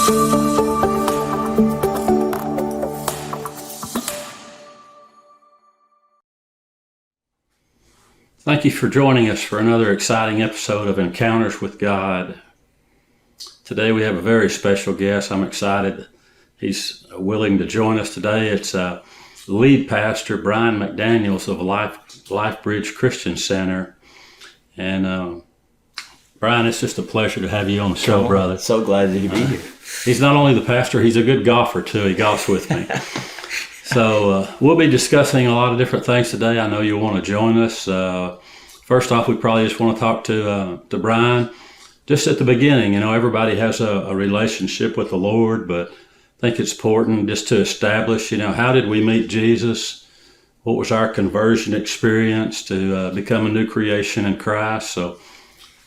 Thank you for joining us for another exciting episode of Encounters with God. Today we have a very special guest. I'm excited he's willing to join us today. It's lead pastor Brian McDaniels of Lifebridge Christian Center. And Brian, it's just a pleasure to have you on the show, brother. So glad to be here. He's not only the pastor, he's a good golfer too. He golfs with me. So we'll be discussing a lot of different things today. I know you'll want to join us. First off, we probably just want to talk to Brian. Just at the beginning, everybody has a relationship with the Lord, but I think it's important just to establish, how did we meet Jesus? What was our conversion experience to become a new creation in Christ? So,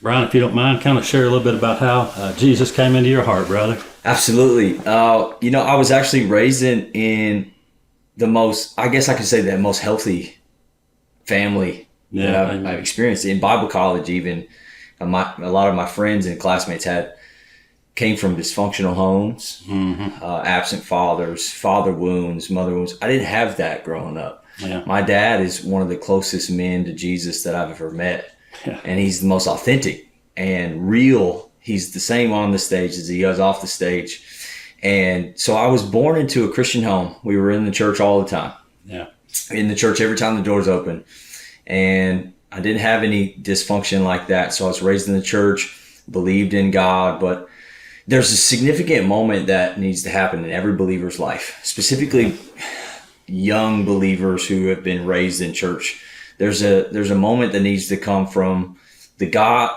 Brian, if you don't mind, kind of share a little bit about how Jesus came into your heart, brother. Absolutely. I was actually raised in the most, I guess I could say, the most healthy family that I've experienced. In Bible college, even a lot of my friends and classmates came from dysfunctional homes, absent fathers, father wounds, mother wounds. I didn't have that growing up. Yeah. My dad is one of the closest men to Jesus that I've ever met. Yeah. And he's the most authentic and real. He's the same on the stage as he is off the stage. And so I was born into a Christian home. We were in the church all the time. Yeah. In the church every time the doors open. And I didn't have any dysfunction like that. So I was raised in the church, believed in God, but there's a significant moment that needs to happen in every believer's life, specifically young believers who have been raised in church. There's a moment that needs to come from the God,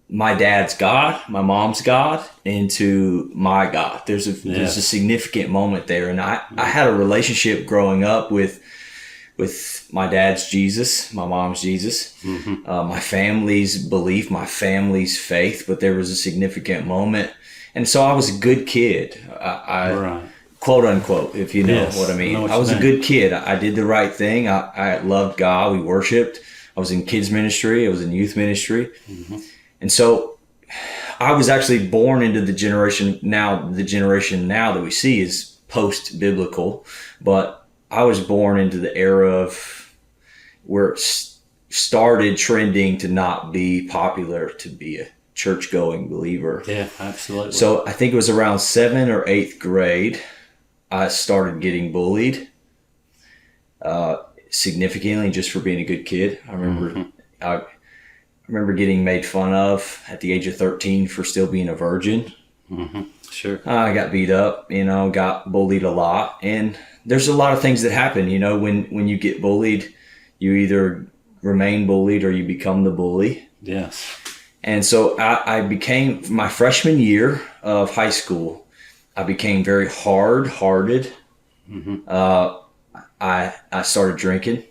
my dad's God, my mom's God, into my God. There's a significant moment there. And I had a relationship growing up with my dad's Jesus, my mom's Jesus, my family's belief, my family's faith, but there was a significant moment. And so I was a good kid, right. Quote unquote, if you know what I mean. I was a good kid. I did the right thing. I loved God. We worshiped. I was in kids ministry. I was in youth ministry. And so I was actually born into the generation now that we see is post-biblical, but I was born into the era of where it started trending to not be popular to be a church-going believer. Yeah, absolutely. So I think it was around 7th or 8th grade, I started getting bullied significantly just for being a good kid. I remember getting made fun of at the age of 13 for still being a virgin. Sure. I got beat up, got bullied a lot. And there's a lot of things that happen, when you get bullied, you either remain bullied or you become the bully. Yes. And so I became, my freshman year of high school, I became very hard-hearted. I started drinking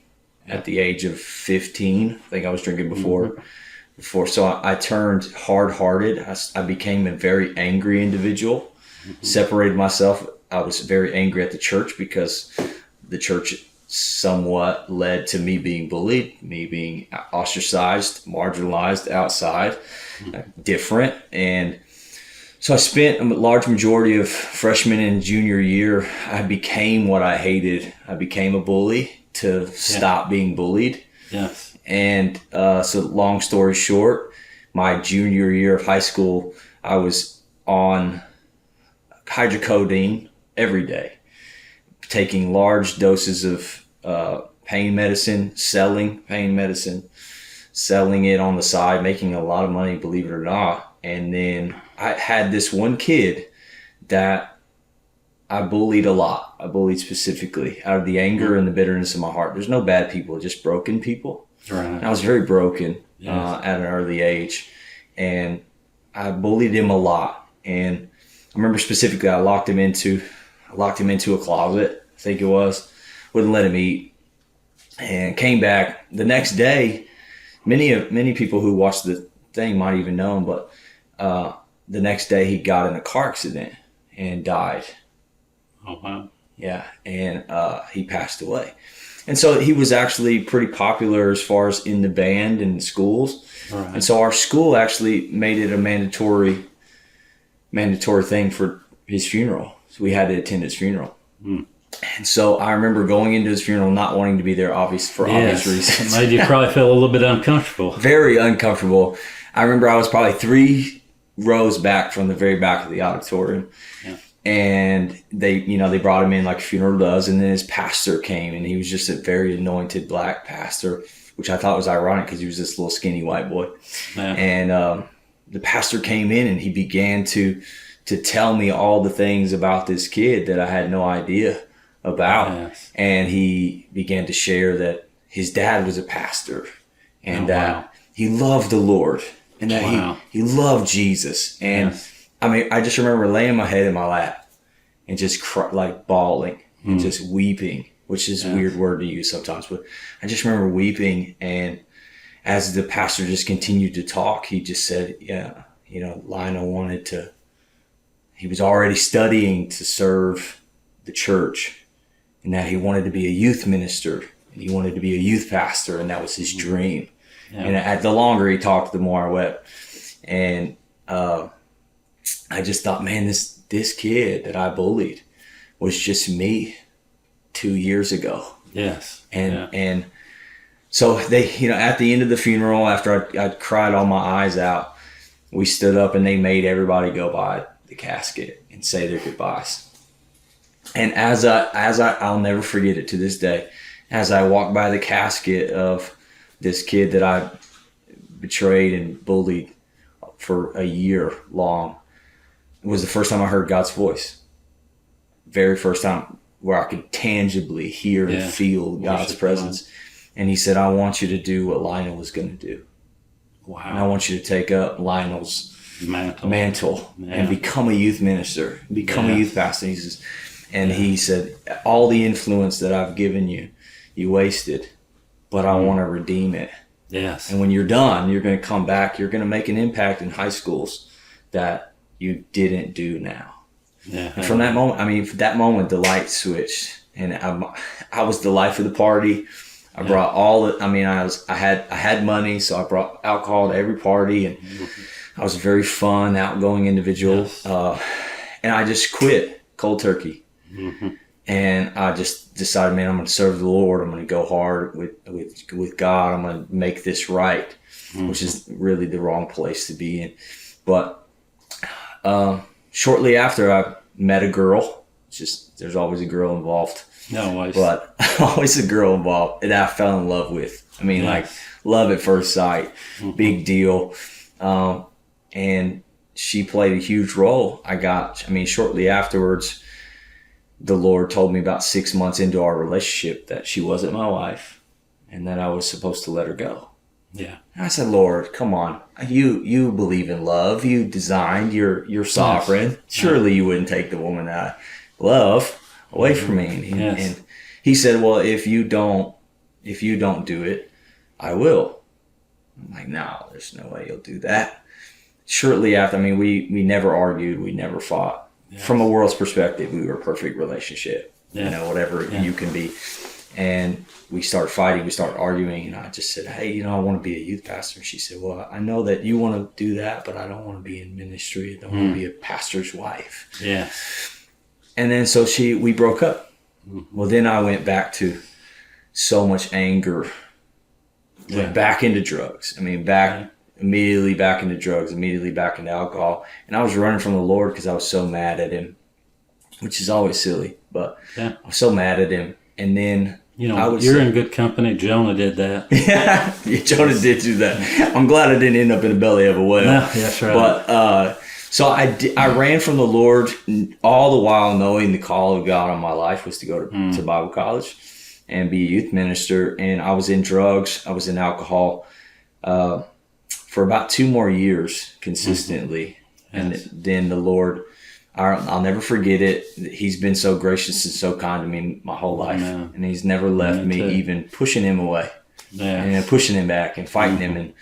at the age of 15. I think I was drinking before. So I turned hard-hearted. I became a very angry individual, separated myself. I was very angry at the church because the church somewhat led to me being bullied, me being ostracized, marginalized, outside, different. And so I spent a large majority of freshman and junior year, I became what I hated. I became a bully to stop being bullied. Yes. And so long story short, my junior year of high school, I was on hydrocodone every day, taking large doses of pain medicine, selling pain medicine, selling it on the side, making a lot of money, believe it or not. And then I had this one kid that I bullied a lot. I bullied specifically out of the anger and the bitterness of my heart. There's no bad people, just broken people. Right. And I was very broken at an early age. And I bullied him a lot. And I remember specifically I locked him into a closet, I think it was. Wouldn't let him eat. And came back the next day. Many people who watched the thing might even know him, but the next day he got in a car accident and died. Oh, wow. Yeah, and he passed away. And so he was actually pretty popular as far as in the band and the schools. Right. And so our school actually made it a mandatory thing for his funeral. So we had to attend his funeral. Mm. And so I remember going into his funeral, not wanting to be there obvious reasons. It made you probably feel a little bit uncomfortable. Very uncomfortable. I remember I was probably 3 rows back from the very back of the auditorium. Yeah. And they brought him in like a funeral does. And then his pastor came, and he was just a very anointed black pastor, which I thought was ironic because he was this little skinny white boy. Yeah. And the pastor came in, and he began to tell me all the things about this kid that I had no idea about. Yes. And he began to share that his dad was a pastor, and that he loved the Lord, and that he loved Jesus. And I mean, I just remember laying my head in my lap and just like bawling and just weeping, which is a weird word to use sometimes, but I just remember weeping. And as the pastor just continued to talk, he just said, Lionel he was already studying to serve the church, and that he wanted to be a youth minister, and he wanted to be a youth pastor, and that was his dream. Yeah. And the longer he talked, the more I wept. And I just thought, man, this kid that I bullied was just me 2 years ago. Yes. And so they, at the end of the funeral, after I'd cried all my eyes out, we stood up and they made everybody go by the casket and say their goodbyes. And I'll never forget it to this day, as I walked by the casket of this kid that I betrayed and bullied for a year long, it was the first time I heard God's voice. Very first time where I could tangibly hear and feel God's presence. God. And he said, I want you to do what Lionel was going to do. Wow. And I want you to take up Lionel's mantle and become a youth minister, become a youth pastor. He said, all the influence that I've given you, you wasted, but I want to redeem it. Yes. And when you're done, you're going to come back. You're going to make an impact in high schools that you didn't do now. Yeah. And from that moment, the light switched, and I was the life of the party. I brought I had money, so I brought alcohol to every party, and I was a very fun, outgoing individual. Yes. And I just quit cold turkey. Mm-hmm. And I just decided, man, I'm going to serve the Lord. I'm going to go hard with God. I'm going to make this right, which is really the wrong place to be in. But shortly after, I met a girl. There's always a girl involved. No, always. But always a girl involved that I fell in love with. I mean, like love at first sight, big deal. And she played a huge role. Shortly afterwards, the Lord told me about 6 months into our relationship that she wasn't my wife and that I was supposed to let her go. Yeah. And I said, Lord, come on. You believe in love. You designed, you're sovereign. Yes. Surely you wouldn't take the woman that I love away from me. And he said, well, if you don't do it, I will. I'm like, no, there's no way you'll do that. Shortly after, we never argued. We never fought. Yes. From a world's perspective, we were a perfect relationship, whatever you can be. And we started fighting, we started arguing, and I just said, hey, I want to be a youth pastor. And she said, well, I know that you want to do that, but I don't want to be in ministry. I don't want to be a pastor's wife. Yeah. And then so we broke up. Mm-hmm. Well, then I went back to so much anger, went back into drugs. Immediately back into drugs, immediately back into alcohol. And I was running from the Lord because I was so mad at him, which is always silly, but I was so mad at him. And then you're in good company. Jonah did that. Yeah, Jonah did do that. I'm glad I didn't end up in the belly of a whale. No, that's right. But so I ran from the Lord, all the while knowing the call of God on my life was to go to Bible college and be a youth minister. And I was in drugs. I was in alcohol. For about 2 more years consistently. Mm-hmm. Yes. And then the Lord, I'll never forget it. He's been so gracious and so kind to me my whole life. Amen. And he's never left me even pushing him away and pushing him back and fighting him. And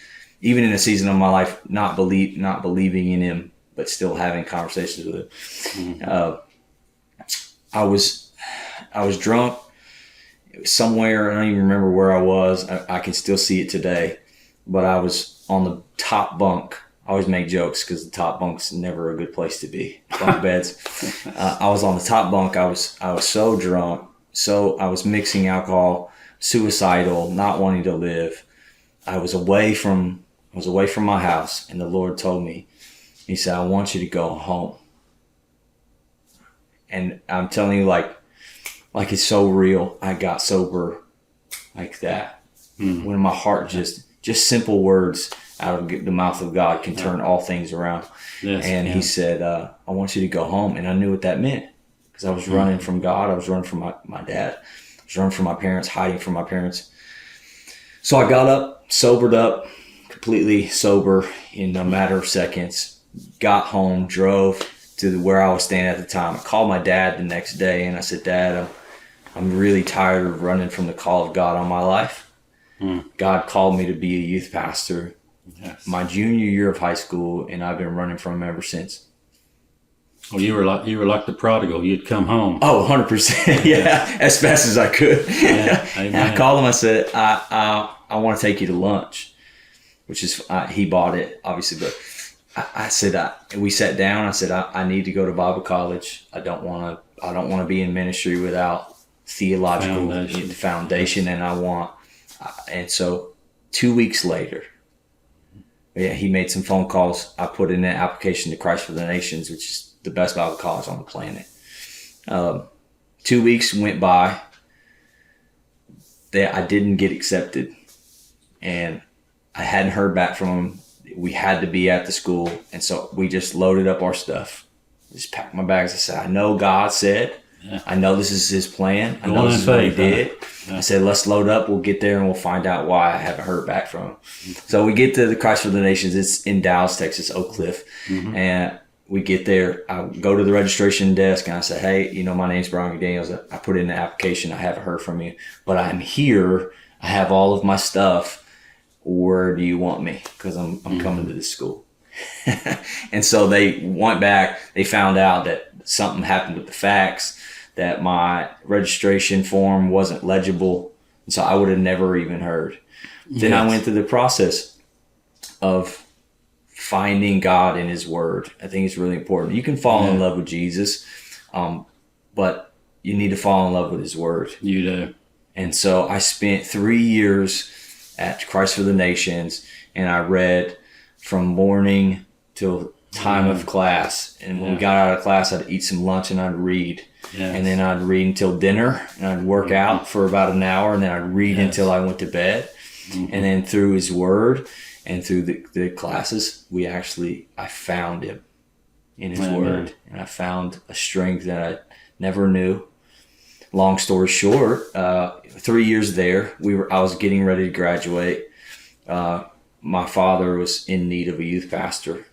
even in a season of my life, not believing in him, but still having conversations with him. Mm-hmm. I was drunk. It was somewhere. I don't even remember where I was. I can still see it today, but I was on the top bunk I always make jokes because the top bunk's never a good place to be. Bunk beds. I was on the top bunk. I was so drunk. So I was mixing alcohol, suicidal, not wanting to live. I was away from my house, and the Lord told me, he said, I want you to go home. And I'm telling you, like it's so real. I got sober like that. When my heart just simple words out of the mouth of God can turn all things around. Yes, and he said, I want you to go home. And I knew what that meant, because I was running from God. I was running from my dad. I was running from my parents, hiding from my parents. So I got up, sobered up, completely sober in a matter of seconds, got home, drove to where I was staying at the time. I called my dad the next day and I said, Dad, I'm really tired of running from the call of God on my life. God called me to be a youth pastor my junior year of high school, and I've been running from him ever since. Well, you were like the prodigal. You'd come home. Oh, 100%. Yeah, as fast as I could. Yeah, and I called him. I said, I want to take you to lunch, which is, he bought it, obviously. But I said, we sat down. I said, I need to go to Bible college. I don't want to be in ministry without theological foundation. And so 2 weeks later, he made some phone calls. I put in an application to Christ for the Nations, which is the best Bible college on the planet. 2 weeks went by. I didn't get accepted, and I hadn't heard back from him. We had to be at the school, and so we just loaded up our stuff. Just packed my bags. I said, I know God said, I know this is his plan. I know this is what he did. I said, let's load up. We'll get there and we'll find out why I haven't heard back from him. So we get to the Christ for the Nations. It's in Dallas, Texas, Oak Cliff. And we get there. I go to the registration desk and I say, hey, my name's Brian McDaniels. I put in the application. I haven't heard from you, but I'm here. I have all of my stuff. Where do you want me? Because I'm coming to this school. And so they went back. They found out that something happened with the facts, that my registration form wasn't legible. And so I would have never even heard. Then I went through the process of finding God in his word. I think it's really important. You can fall in love with Jesus, but you need to fall in love with his word. You do. And so I spent 3 years at Christ for the Nations, and I read from morning till time of class. And when we got out of class, I'd eat some lunch and I'd read. And then I'd read until dinner, and I'd work out for about an hour, and then I'd read until I went to bed. And then through his word and through the classes, I found him in his word. And I found a strength that I never knew. Long story short, 3 years there, I was getting ready to graduate. My father was in need of a youth pastor.